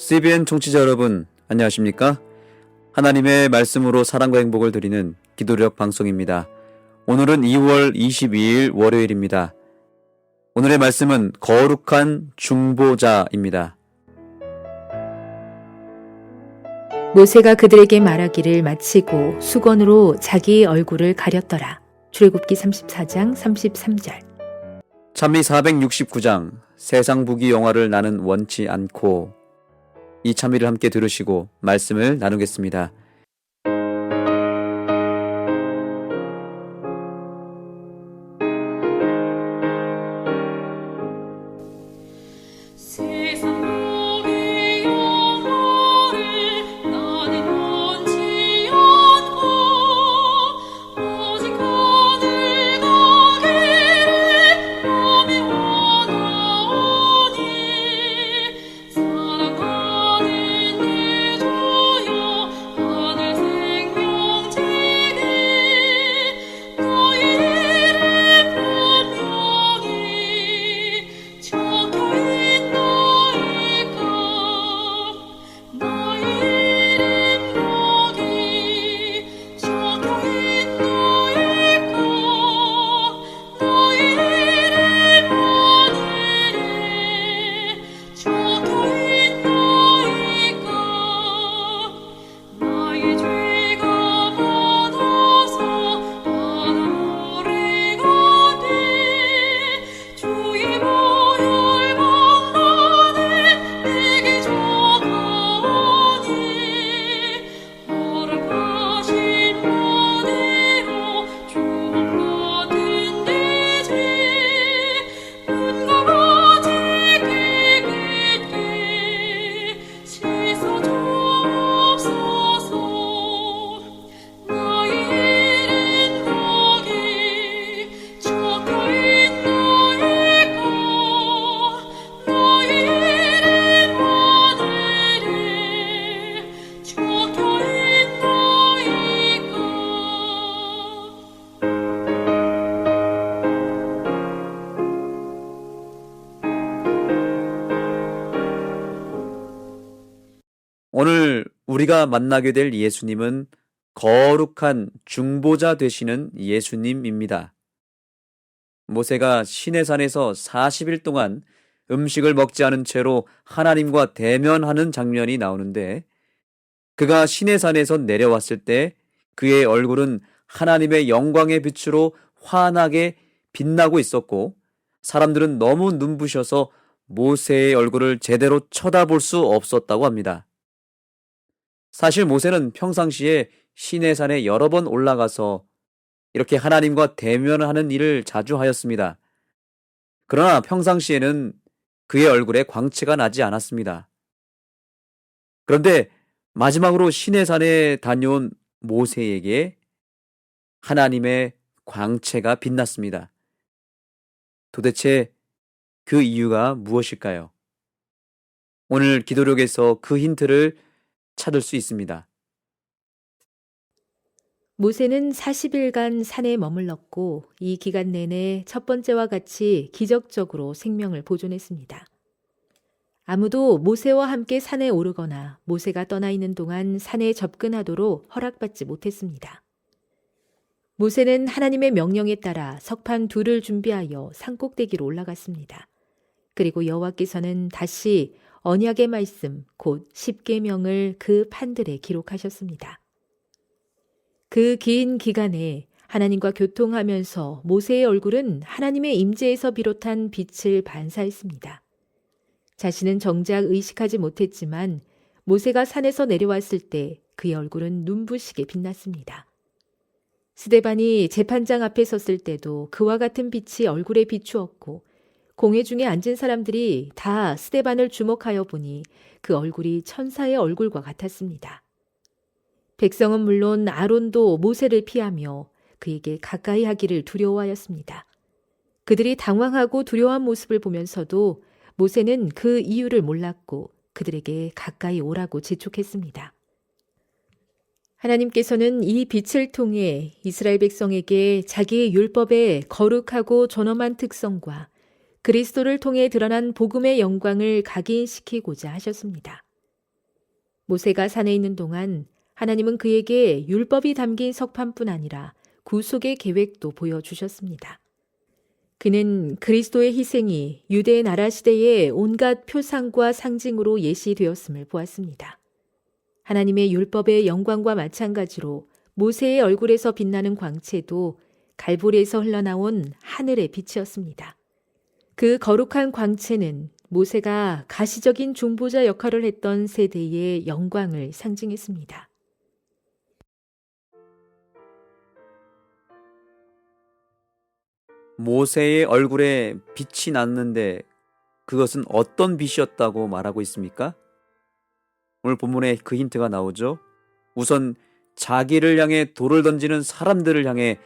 CBN 청취자 여러분, 안녕하십니까? 하나님의 말씀으로 사랑과 행복을 드리는 기도력 방송입니다. 오늘은 2월 22일 월요일입니다. 오늘의 말씀은 거룩한 중보자입니다. 모세가 그들에게 말하기를 마치고 수건으로 자기 얼굴을 가렸더라. 출애굽기 34장 33절. 찬미 469장, 세상 부귀 영화를 나는 원치 않고, 이 찬미를 함께 들으시고 말씀을 나누겠습니다. 오늘 우리가 만나게 될 예수님은 거룩한 중보자 되시는 예수님입니다. 모세가 시내산에서 40일 동안 음식을 먹지 않은 채로 하나님과 대면하는 장면이 나오는데, 그가 시내산에서 내려왔을 때 그의 얼굴은 하나님의 영광의 빛으로 환하게 빛나고 있었고, 사람들은 너무 눈부셔서 모세의 얼굴을 제대로 쳐다볼 수 없었다고 합니다. 사실 모세는 평상시에 시내산에 여러 번 올라가서 이렇게 하나님과 대면을 하는 일을 자주 하였습니다. 그러나 평상시에는 그의 얼굴에 광채가 나지 않았습니다. 그런데 마지막으로 시내산에 다녀온 모세에게 하나님의 광채가 빛났습니다. 도대체 그 이유가 무엇일까요? 오늘 기도록에서 그 힌트를 찾을 수 있습니다. 모세는 40일간 산에 머물렀고 이 기간 내내 첫 번째와 같이 기적적으로 생명을 보존했습니다. 아무도 모세와 함께 산에 오르거나 모세가 떠나 있는 동안 산에 접근하도록 허락받지 못했습니다. 모세는 하나님의 명령에 따라 석판 둘을 준비하여 산꼭대기로 올라갔습니다. 그리고 여호와께서는 다시 언약의 말씀 곧 십계명을 그 판들에 기록하셨습니다. 그 긴 기간에 하나님과 교통하면서 모세의 얼굴은 하나님의 임재에서 비롯한 빛을 반사했습니다. 자신은 정작 의식하지 못했지만 모세가 산에서 내려왔을 때 그의 얼굴은 눈부시게 빛났습니다. 스데반이 재판장 앞에 섰을 때도 그와 같은 빛이 얼굴에 비추었고, 공회 중에 앉은 사람들이 다 스데반을 주목하여 보니 그 얼굴이 천사의 얼굴과 같았습니다. 백성은 물론 아론도 모세를 피하며 그에게 가까이 하기를 두려워하였습니다. 그들이 당황하고 두려워한 모습을 보면서도 모세는 그 이유를 몰랐고 그들에게 가까이 오라고 재촉했습니다. 하나님께서는 이 빛을 통해 이스라엘 백성에게 자기의 율법의 거룩하고 존엄한 특성과 그리스도를 통해 드러난 복음의 영광을 각인시키고자 하셨습니다. 모세가 산에 있는 동안 하나님은 그에게 율법이 담긴 석판뿐 아니라 구속의 계획도 보여주셨습니다. 그는 그리스도의 희생이 유대 나라 시대의 온갖 표상과 상징으로 예시되었음을 보았습니다. 하나님의 율법의 영광과 마찬가지로 모세의 얼굴에서 빛나는 광채도 갈보리에서 흘러나온 하늘의 빛이었습니다. 그 거룩한 광채는 모세가 가시적인 중보자 역할을 했던 세대의 영광을 상징했습니다. 모세의 얼굴에 빛이 났는데 그것은 어떤 빛이었다고 말하고 있습니까? 오늘 본문에 그 힌트가 나오죠. 우선 자기를 향해 돌을 던지는 사람들을 향해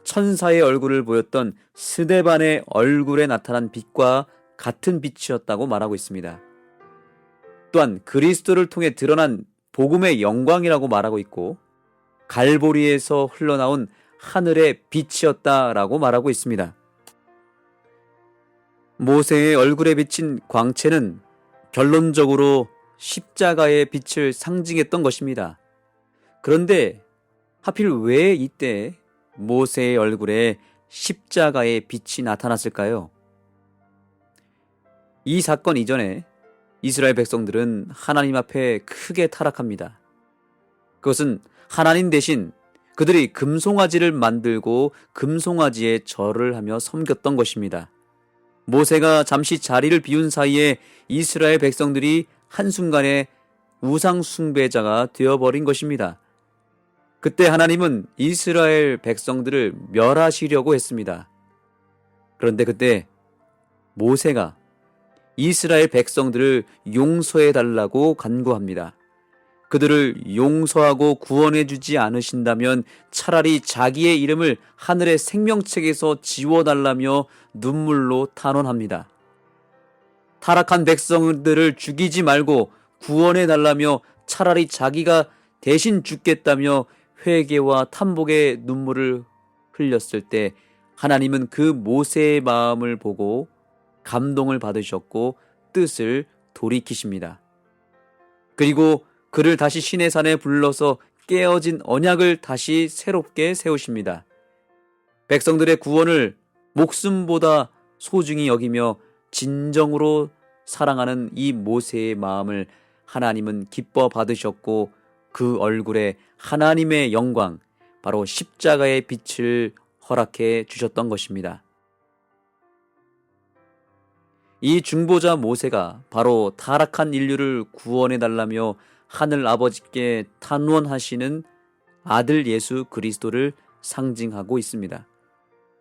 천사의 얼굴을 보였던 스데반의 얼굴에 나타난 빛과 같은 빛이었다고 말하고 있습니다. 또한 그리스도를 통해 드러난 복음의 영광이라고 말하고 있고 갈보리에서 흘러나온 하늘의 빛이었다라고 말하고 있습니다. 모세의 얼굴에 비친 광채는 결론적으로 십자가의 빛을 상징했던 것입니다. 그런데 하필 왜 이때 모세의 얼굴에 십자가의 빛이 나타났을까요? 이 사건 이전에 이스라엘 백성들은 하나님 앞에 크게 타락합니다. 그것은 하나님 대신 그들이 금송아지를 만들고 금송아지에 절을 하며 섬겼던 것입니다. 모세가 잠시 자리를 비운 사이에 이스라엘 백성들이 한순간에 우상 숭배자가 되어버린 것입니다. 그때 하나님은 이스라엘 백성들을 멸하시려고 했습니다. 그런데 그때 모세가 이스라엘 백성들을 용서해 달라고 간구합니다. 그들을 용서하고 구원해 주지 않으신다면 차라리 자기의 이름을 하늘의 생명책에서 지워달라며 눈물로 탄원합니다. 타락한 백성들을 죽이지 말고 구원해 달라며 차라리 자기가 대신 죽겠다며 회개와 탄복의 눈물을 흘렸을 때 하나님은 그 모세의 마음을 보고 감동을 받으셨고 뜻을 돌이키십니다. 그리고 그를 다시 시내산에 불러서 깨어진 언약을 다시 새롭게 세우십니다. 백성들의 구원을 목숨보다 소중히 여기며 진정으로 사랑하는 이 모세의 마음을 하나님은 기뻐 받으셨고 그 얼굴에 하나님의 영광, 바로 십자가의 빛을 허락해 주셨던 것입니다. 이 중보자 모세가 바로 타락한 인류를 구원해 달라며 하늘 아버지께 탄원하시는 아들 예수 그리스도를 상징하고 있습니다.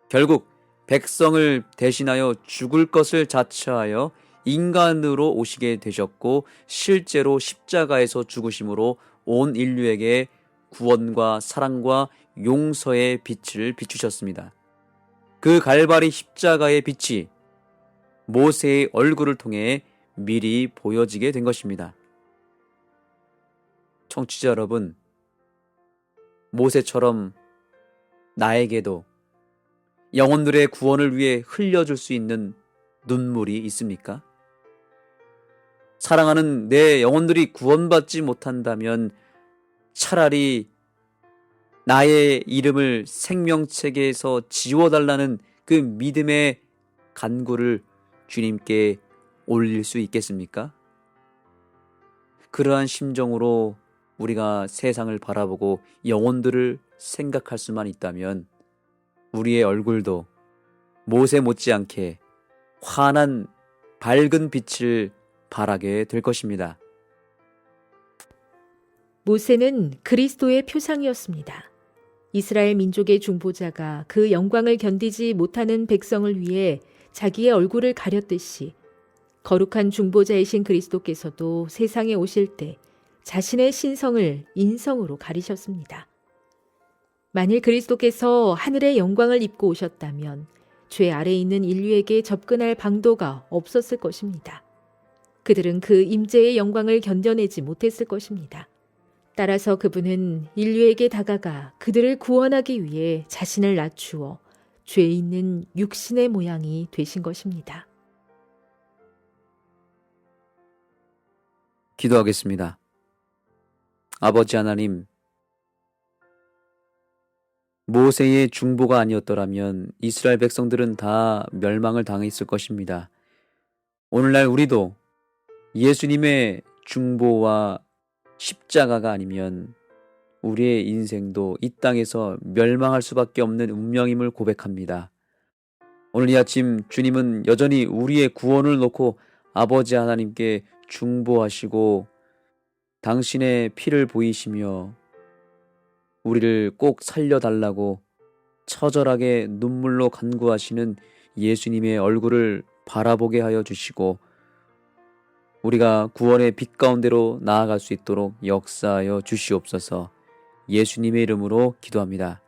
결국 백성을 대신하여 죽을 것을 자처하여 인간으로 오시게 되셨고 실제로 십자가에서 죽으심으로 온 인류에게 구원과 사랑과 용서의 빛을 비추셨습니다. 그 갈바리 십자가의 빛이 모세의 얼굴을 통해 미리 보여지게 된 것입니다. 청취자 여러분, 모세처럼 나에게도 영혼들의 구원을 위해 흘려줄 수 있는 눈물이 있습니까? 사랑하는 내 영혼들이 구원받지 못한다면 차라리 나의 이름을 생명책에서 지워달라는 그 믿음의 간구를 주님께 올릴 수 있겠습니까? 그러한 심정으로 우리가 세상을 바라보고 영혼들을 생각할 수만 있다면 우리의 얼굴도 모세 못지않게 환한 밝은 빛을 발하게 될 것입니다. 모세는 그리스도의 표상이었습니다. 이스라엘 민족의 중보자가 그 영광을 견디지 못하는 백성을 위해 자기의 얼굴을 가렸듯이 거룩한 중보자이신 그리스도께서도 세상에 오실 때 자신의 신성을 인성으로 가리셨습니다. 만일 그리스도께서 하늘의 영광을 입고 오셨다면 죄 아래에 있는 인류에게 접근할 방도가 없었을 것입니다. 그들은 그 임재의 영광을 견뎌내지 못했을 것입니다. 따라서 그분은 인류에게 다가가 그들을 구원하기 위해 자신을 낮추어 죄 있는 육신의 모양이 되신 것입니다. 기도하겠습니다. 아버지 하나님, 모세의 중보가 아니었더라면 이스라엘 백성들은 다 멸망을 당했을 것입니다. 오늘날 우리도 예수님의 중보와 십자가가 아니면 우리의 인생도 이 땅에서 멸망할 수밖에 없는 운명임을 고백합니다. 오늘 이 아침 주님은 여전히 우리의 구원을 놓고 아버지 하나님께 중보하시고 당신의 피를 보이시며 우리를 꼭 살려달라고 처절하게 눈물로 간구하시는 예수님의 얼굴을 바라보게 하여 주시고 우리가 구원의 빛 가운데로 나아갈 수 있도록 역사하여 주시옵소서. 예수님의 이름으로 기도합니다.